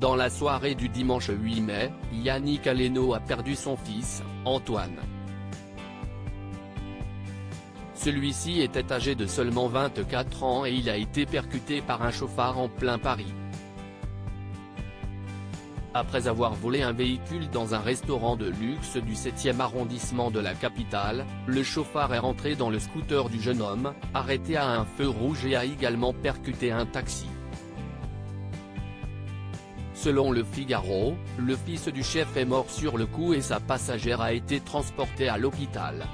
Dans la soirée du dimanche 8 mai, Yannick Aleno a perdu son fils, Antoine. Celui-ci était âgé de seulement 24 ans et il a été percuté par un chauffard en plein Paris. Après avoir volé un véhicule dans un restaurant de luxe du 7e arrondissement de la capitale, le chauffard est rentré dans le scooter du jeune homme, arrêté à un feu rouge et a également percuté un taxi. Selon Le Figaro, le fils du chef est mort sur le coup et sa passagère a été transportée à l'hôpital.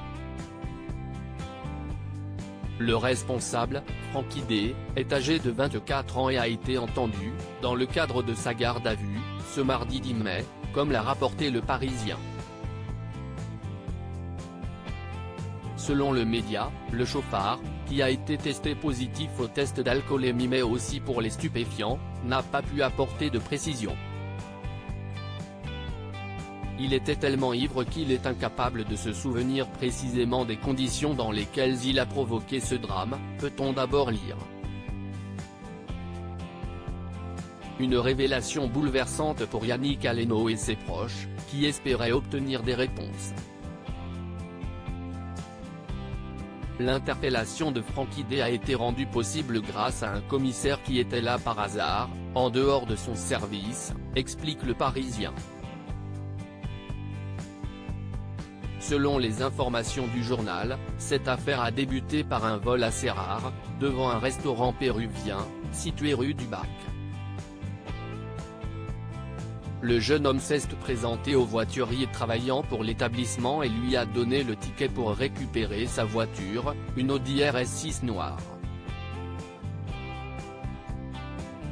Le responsable, Francky D, est âgé de 24 ans et a été entendu, dans le cadre de sa garde à vue, ce mardi 10 mai, comme l'a rapporté Le Parisien. Selon le média, le chauffard, qui a été testé positif au test d'alcoolémie mais aussi pour les stupéfiants, n'a pas pu apporter de précision. Il était tellement ivre qu'il est incapable de se souvenir précisément des conditions dans lesquelles il a provoqué ce drame, peut-on d'abord lire. Une révélation bouleversante pour Yannick Aleno et ses proches, qui espéraient obtenir des réponses. L'interpellation de Francky D a été rendue possible grâce à un commissaire qui était là par hasard, en dehors de son service, explique Le Parisien. Selon les informations du journal, cette affaire a débuté par un vol assez rare, devant un restaurant péruvien, situé rue du Bac. Le jeune homme s'est présenté au voiturier travaillant pour l'établissement et lui a donné le ticket pour récupérer sa voiture, une Audi RS6 noire.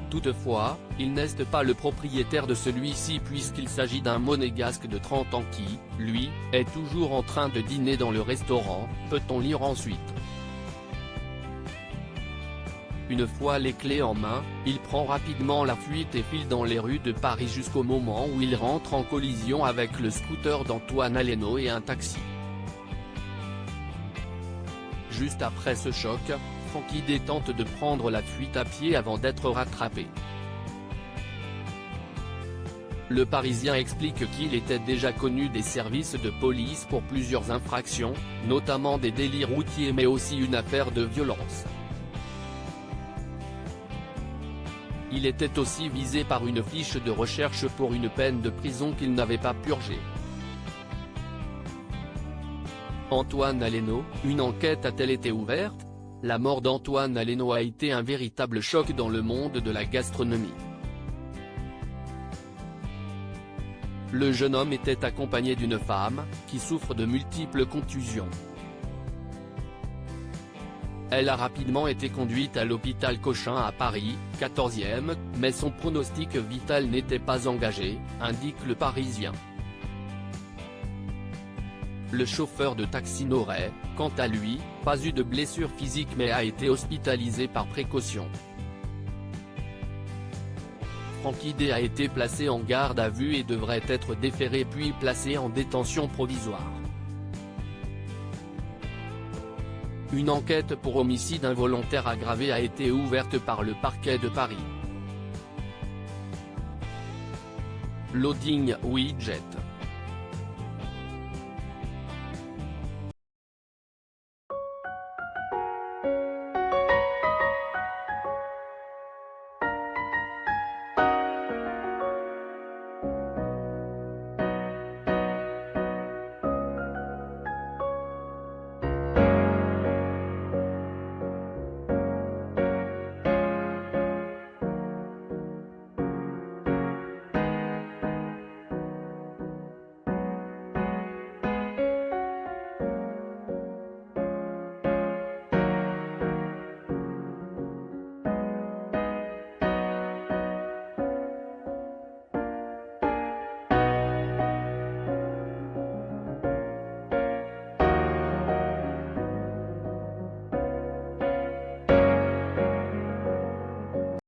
Toutefois, il n'est pas le propriétaire de celui-ci puisqu'il s'agit d'un monégasque de 30 ans qui, lui, est toujours en train de dîner dans le restaurant, peut-on lire ensuite. Une fois les clés en main, il prend rapidement la fuite et file dans les rues de Paris jusqu'au moment où il rentre en collision avec le scooter d'Antoine Aleno et un taxi. Juste après ce choc, Francky D tente de prendre la fuite à pied avant d'être rattrapé. Le Parisien explique qu'il était déjà connu des services de police pour plusieurs infractions, notamment des délits routiers mais aussi une affaire de violence. Il était aussi visé par une fiche de recherche pour une peine de prison qu'il n'avait pas purgée. Antoine Aleno, une enquête a-t-elle été ouverte? La mort d'Antoine Aleno a été un véritable choc dans le monde de la gastronomie. Le jeune homme était accompagné d'une femme, qui souffre de multiples contusions. Elle a rapidement été conduite à l'hôpital Cochin à Paris, 14e, mais son pronostic vital n'était pas engagé, indique Le Parisien. Le chauffeur de taxi n'aurait, quant à lui, pas eu de blessure physique mais a été hospitalisé par précaution. Francky D a été placé en garde à vue et devrait être déféré puis placé en détention provisoire. Une enquête pour homicide involontaire aggravé a été ouverte par le parquet de Paris. Loading Widget.